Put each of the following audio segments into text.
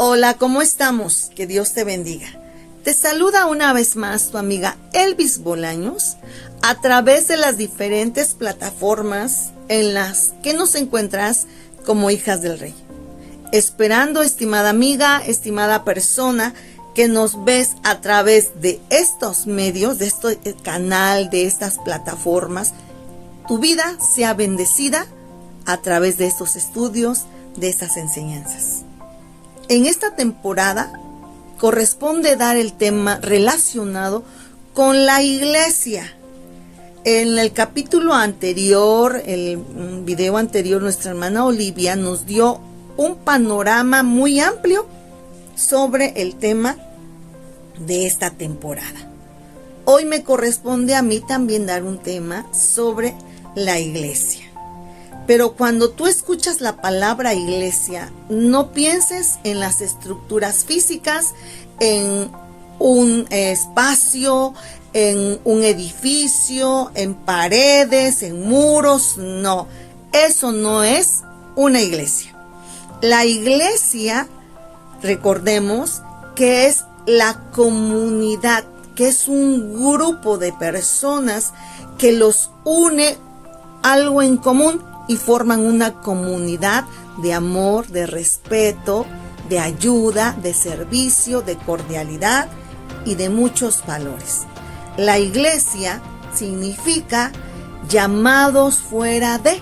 Hola, ¿cómo estamos? Que Dios te bendiga. Te saluda una vez más tu amiga Elvis Bolaños a través de las diferentes plataformas en las que nos encuentras como Hijas del Rey. Esperando, estimada amiga, estimada persona, que nos ves a través de estos medios, de este canal, de estas plataformas, tu vida sea bendecida a través de estos estudios, de estas enseñanzas. En esta temporada corresponde dar el tema relacionado con la iglesia. En el capítulo anterior, el video anterior, nuestra hermana Olivia nos dio un panorama muy amplio sobre el tema de esta temporada. Hoy me corresponde a mí también dar un tema sobre la iglesia. Pero cuando tú escuchas la palabra iglesia, no pienses en las estructuras físicas, en un espacio, en un edificio, en paredes, en muros. No, eso no es una iglesia. La iglesia, recordemos que es la comunidad, que es un grupo de personas que los une algo en común y forman una comunidad de amor, de respeto, de ayuda, de servicio, de cordialidad y de muchos valores. La iglesia significa llamados fuera de.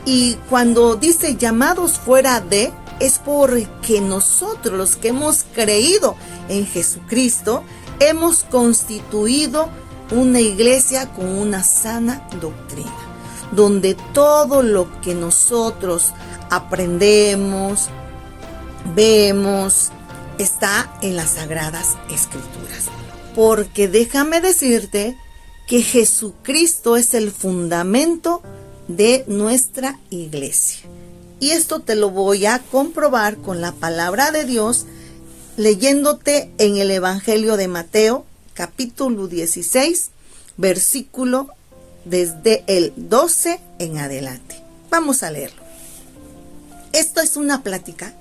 Y cuando dice llamados fuera de, es porque nosotros, los que hemos creído en Jesucristo, hemos constituido una iglesia con una sana doctrina, donde todo lo que nosotros aprendemos, vemos, está en las Sagradas Escrituras. Porque déjame decirte que Jesucristo es el fundamento de nuestra iglesia. Y esto te lo voy a comprobar con la palabra de Dios, leyéndote en el Evangelio de Mateo, capítulo 16, versículo desde el 12 en adelante. Vamos a leerlo. Esto es una plática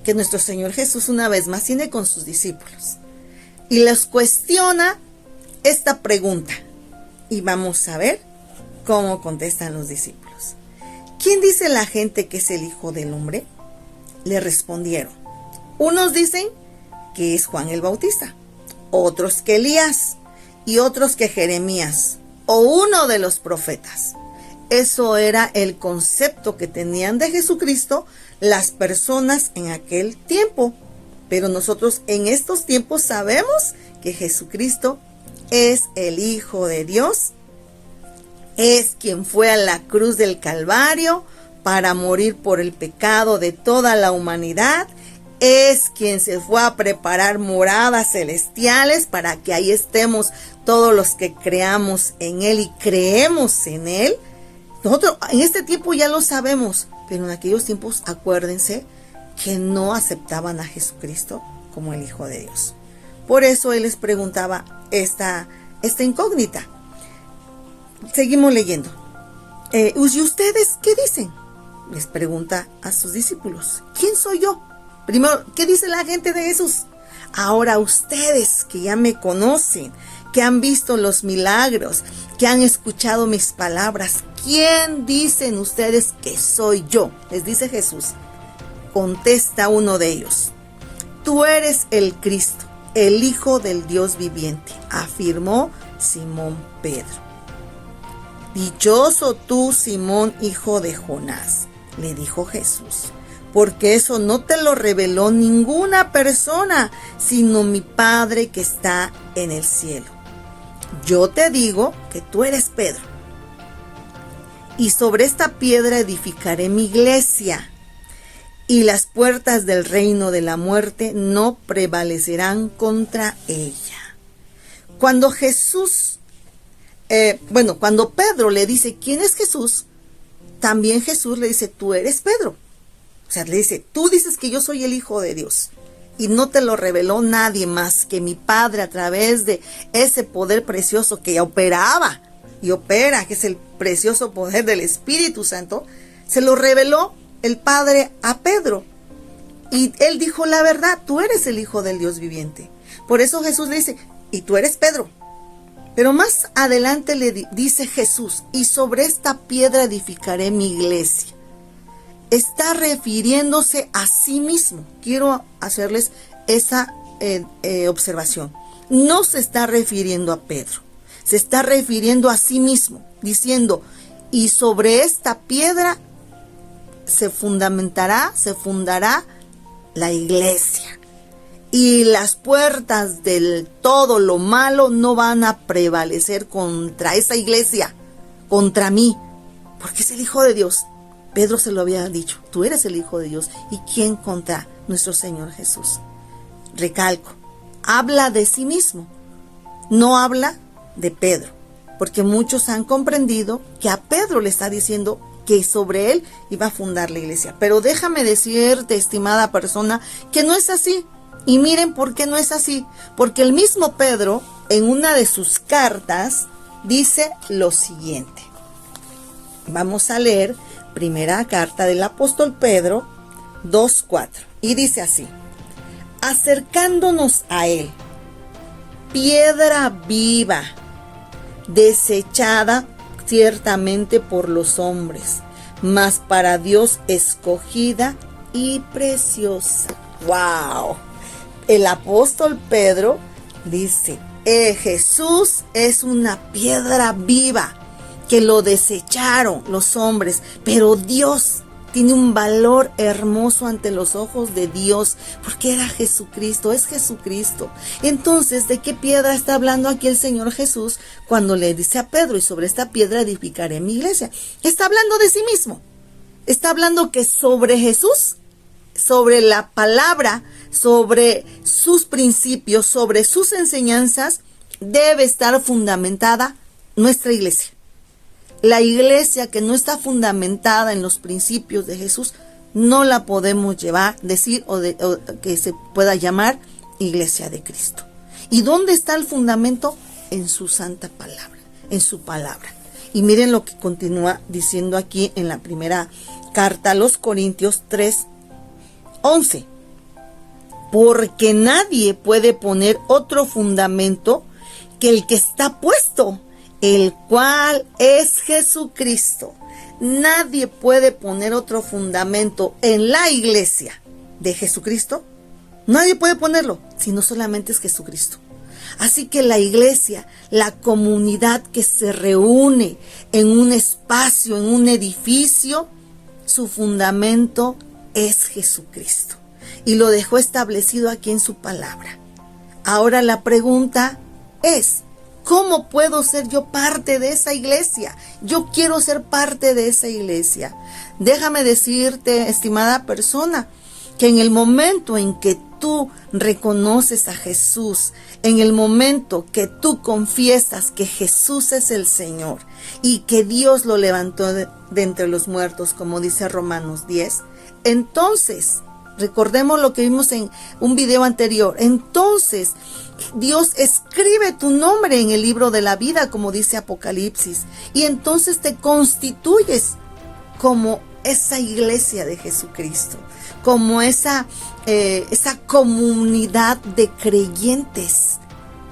que nuestro Señor Jesús una vez más tiene con sus discípulos. Y les cuestiona esta pregunta. Y vamos a ver cómo contestan los discípulos. ¿Quién dice la gente que es el Hijo del Hombre? Le respondieron. Unos dicen que es Juan el Bautista, otros que Elías y otros que Jeremías o uno de los profetas. Eso era el concepto que tenían de Jesucristo las personas en aquel tiempo. Pero nosotros en estos tiempos sabemos que Jesucristo es el Hijo de Dios. Es quien fue a la cruz del Calvario para morir por el pecado de toda la humanidad. Es quien se fue a preparar moradas celestiales para que ahí estemos todos los que creamos en Él y creemos en Él. Nosotros en este tiempo ya lo sabemos, pero en aquellos tiempos acuérdense que no aceptaban a Jesucristo como el Hijo de Dios. Por eso Él les preguntaba esta incógnita. Seguimos leyendo. ¿Y ustedes qué dicen? Les pregunta a sus discípulos. ¿Quién soy yo? Primero, ¿qué dice la gente de Jesús? Ahora ustedes que ya me conocen, que han visto los milagros, que han escuchado mis palabras, ¿quién dicen ustedes que soy yo? Les dice Jesús. Contesta uno de ellos. Tú eres el Cristo, el Hijo del Dios viviente, afirmó Simón Pedro. Dichoso tú, Simón, hijo de Jonás, le dijo Jesús, porque eso no te lo reveló ninguna persona, sino mi Padre que está en el cielo. Yo te digo que tú eres Pedro, y sobre esta piedra edificaré mi iglesia, y las puertas del reino de la muerte no prevalecerán contra ella. Cuando cuando Pedro le dice ¿quién es Jesús? También Jesús le dice tú eres Pedro. O sea, le dice tú dices que yo soy el Hijo de Dios y no te lo reveló nadie más que mi Padre a través de ese poder precioso que operaba y opera, que es el precioso poder del Espíritu Santo. Se lo reveló el Padre a Pedro. Y él dijo la verdad, tú eres el Hijo del Dios viviente. Por eso Jesús le dice, y tú eres Pedro. Pero más adelante le dice Jesús, y sobre esta piedra edificaré mi iglesia. Está refiriéndose a sí mismo. Quiero hacerles esa observación. No se está refiriendo a Pedro, se está refiriendo a sí mismo, diciendo, y sobre esta piedra se fundará la iglesia. Y las puertas del todo lo malo no van a prevalecer contra esa iglesia, contra mí, porque es el Hijo de Dios. Pedro se lo había dicho, tú eres el Hijo de Dios. ¿Y quién contra nuestro Señor Jesús? Recalco, habla de sí mismo, no habla de Pedro, porque muchos han comprendido que a Pedro le está diciendo que sobre él iba a fundar la iglesia. Pero déjame decirte, estimada persona, que no es así. Y miren por qué no es así. Porque el mismo Pedro, en una de sus cartas, dice lo siguiente. Vamos a leer primera carta del apóstol Pedro 2:4. Y dice así: acercándonos a él, piedra viva, desechada ciertamente por los hombres, mas para Dios escogida y preciosa. ¡Wow! El apóstol Pedro dice, Jesús es una piedra viva que lo desecharon los hombres, pero Dios tiene un valor hermoso ante los ojos de Dios, porque era Jesucristo, es Jesucristo. Entonces, ¿de qué piedra está hablando aquí el Señor Jesús cuando le dice a Pedro, y sobre esta piedra edificaré mi iglesia? Está hablando de sí mismo. Está hablando que sobre Jesús, sobre la palabra, sobre sus principios, sobre sus enseñanzas, debe estar fundamentada nuestra iglesia. La iglesia que no está fundamentada en los principios de Jesús, no la podemos decir o que se pueda llamar iglesia de Cristo. ¿Y dónde está el fundamento? En su santa palabra, en su palabra. Y miren lo que continúa diciendo aquí en la primera carta a los Corintios 3:11. Porque nadie puede poner otro fundamento que el que está puesto, el cual es Jesucristo. Nadie puede poner otro fundamento en la iglesia de Jesucristo. Nadie puede ponerlo, sino solamente es Jesucristo. Así que la iglesia, la comunidad que se reúne en un espacio, en un edificio, su fundamento es Jesucristo. Y lo dejó establecido aquí en su palabra. Ahora la pregunta es, ¿cómo puedo ser yo parte de esa iglesia? Yo quiero ser parte de esa iglesia. Déjame decirte, estimada persona, que en el momento en que tú reconoces a Jesús, en el momento que tú confiesas que Jesús es el Señor y que Dios lo levantó de entre los muertos, como dice Romanos 10, entonces, recordemos lo que vimos en un video anterior, entonces Dios escribe tu nombre en el libro de la vida, como dice Apocalipsis, y entonces te constituyes como esa iglesia de Jesucristo, como esa comunidad de creyentes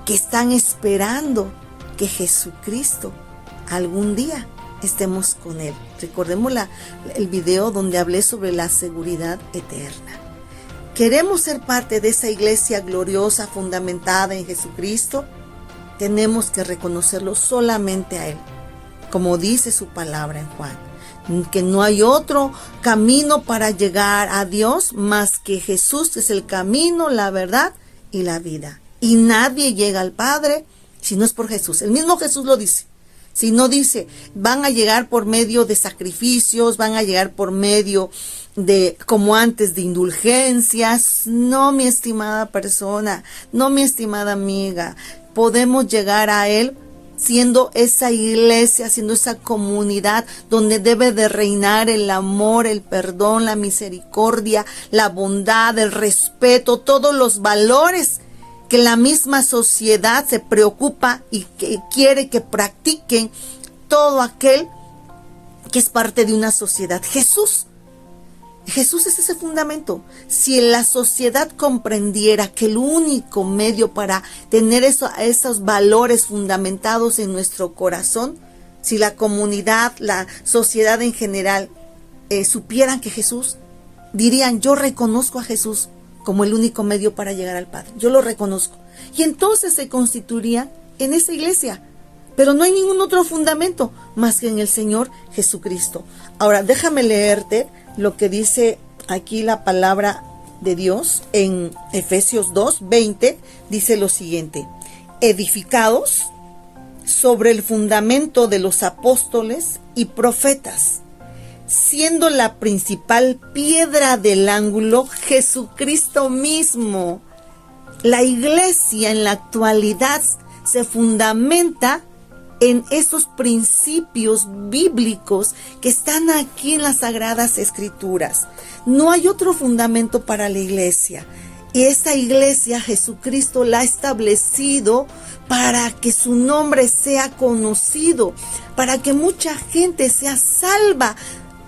que están esperando que Jesucristo algún día estemos con Él. Recordemos el video donde hablé sobre la seguridad eterna. ¿Queremos ser parte de esa iglesia gloriosa fundamentada en Jesucristo? Tenemos que reconocerlo solamente a Él, como dice su palabra en Juan, que no hay otro camino para llegar a Dios más que Jesús, que es el camino, la verdad y la vida. Y nadie llega al Padre si no es por Jesús. El mismo Jesús lo dice. Si no dice, van a llegar por medio de sacrificios, van a llegar por medio de, como antes, de indulgencias. No, mi estimada persona, no, mi estimada amiga. Podemos llegar a Él siendo esa iglesia, siendo esa comunidad donde debe de reinar el amor, el perdón, la misericordia, la bondad, el respeto, todos los valores que la misma sociedad se preocupa y que quiere que practiquen todo aquel que es parte de una sociedad. Jesús Jesús es ese fundamento. Si la sociedad comprendiera que el único medio para tener esos valores fundamentados en nuestro corazón, si la comunidad, la sociedad en general supieran que Jesús, dirían: yo reconozco a Jesús como el único medio para llegar al Padre. Yo lo reconozco. Y entonces se constituiría en esa iglesia. Pero no hay ningún otro fundamento más que en el Señor Jesucristo. Ahora, déjame leerte lo que dice aquí la palabra de Dios en Efesios 2:20. Dice lo siguiente: edificados sobre el fundamento de los apóstoles y profetas, siendo la principal piedra del ángulo Jesucristo mismo. La iglesia en la actualidad se fundamenta en esos principios bíblicos que están aquí en las Sagradas Escrituras. No hay otro fundamento para la iglesia. Y esta iglesia Jesucristo la ha establecido para que su nombre sea conocido, para que mucha gente sea salva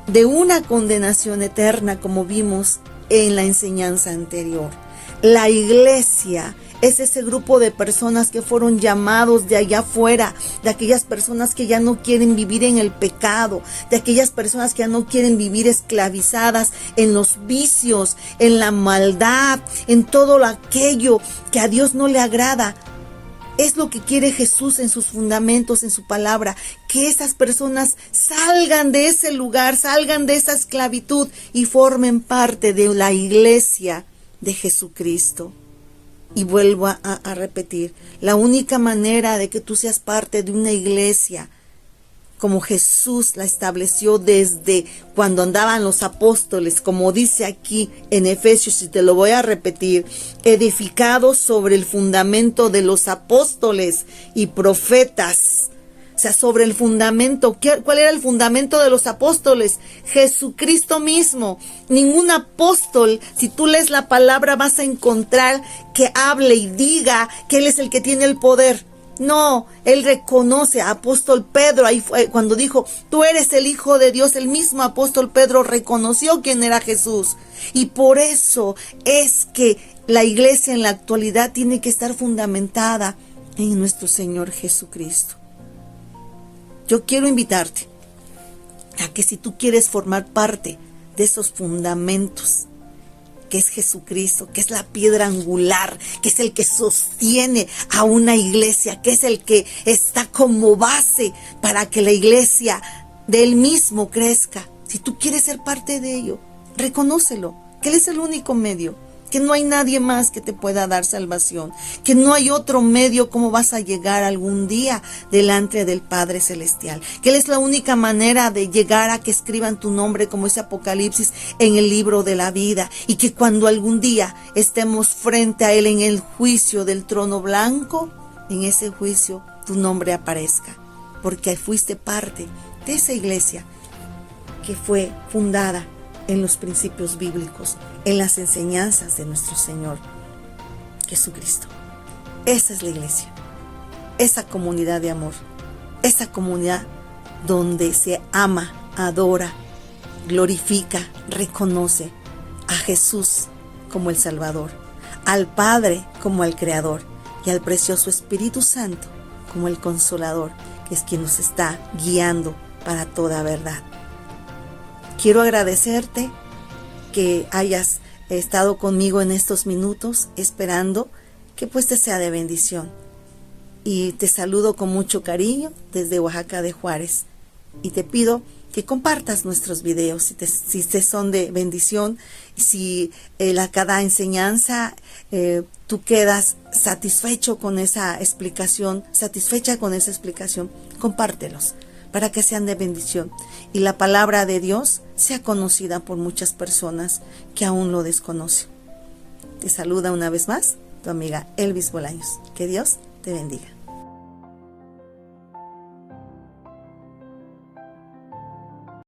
de una condenación eterna, como vimos en la enseñanza anterior. La iglesia es ese grupo de personas que fueron llamados de allá afuera, de aquellas personas que ya no quieren vivir en el pecado, de aquellas personas que ya no quieren vivir esclavizadas en los vicios, en la maldad, en todo aquello que a Dios no le agrada. Es lo que quiere Jesús en sus fundamentos, en su palabra, que esas personas salgan de ese lugar, salgan de esa esclavitud y formen parte de la iglesia de Jesucristo. Y vuelvo a repetir, la única manera de que tú seas parte de una iglesia como Jesús la estableció desde cuando andaban los apóstoles, como dice aquí en Efesios, y te lo voy a repetir: edificados sobre el fundamento de los apóstoles y profetas. O sea, sobre el fundamento. ¿Cuál era el fundamento de los apóstoles? Jesucristo mismo. Ningún apóstol, si tú lees la palabra, vas a encontrar que hable y diga que Él es el que tiene el poder. No, Él reconoce a apóstol Pedro, ahí fue cuando dijo: tú eres el Hijo de Dios. El mismo apóstol Pedro reconoció quién era Jesús. Y por eso es que la iglesia en la actualidad tiene que estar fundamentada en nuestro Señor Jesucristo. Yo quiero invitarte a que si tú quieres formar parte de esos fundamentos, que es Jesucristo, que es la piedra angular, que es el que sostiene a una iglesia, que es el que está como base para que la iglesia de Él mismo crezca. Si tú quieres ser parte de ello, reconócelo, que Él es el único medio, que no hay nadie más que te pueda dar salvación, que no hay otro medio como vas a llegar algún día delante del Padre Celestial, que Él es la única manera de llegar a que escriban tu nombre, como ese Apocalipsis, en el libro de la vida, y que cuando algún día estemos frente a Él en el juicio del trono blanco, en ese juicio tu nombre aparezca, porque fuiste parte de esa iglesia que fue fundada en los principios bíblicos, en las enseñanzas de nuestro Señor Jesucristo. Esa es la iglesia, esa comunidad de amor, esa comunidad donde se ama, adora, glorifica, reconoce a Jesús como el Salvador, al Padre como el Creador y al precioso Espíritu Santo como el Consolador, que es quien nos está guiando para toda verdad. Quiero agradecerte que hayas estado conmigo en estos minutos, esperando que pues te sea de bendición. Y te saludo con mucho cariño desde Oaxaca de Juárez. Y te pido que compartas nuestros videos si te son de bendición. Si cada enseñanza tú quedas satisfecho con esa explicación, satisfecha con esa explicación, compártelos para que sean de bendición y la palabra de Dios sea conocida por muchas personas que aún lo desconocen. Te saluda una vez más tu amiga Elvis Bolaños. Que Dios te bendiga.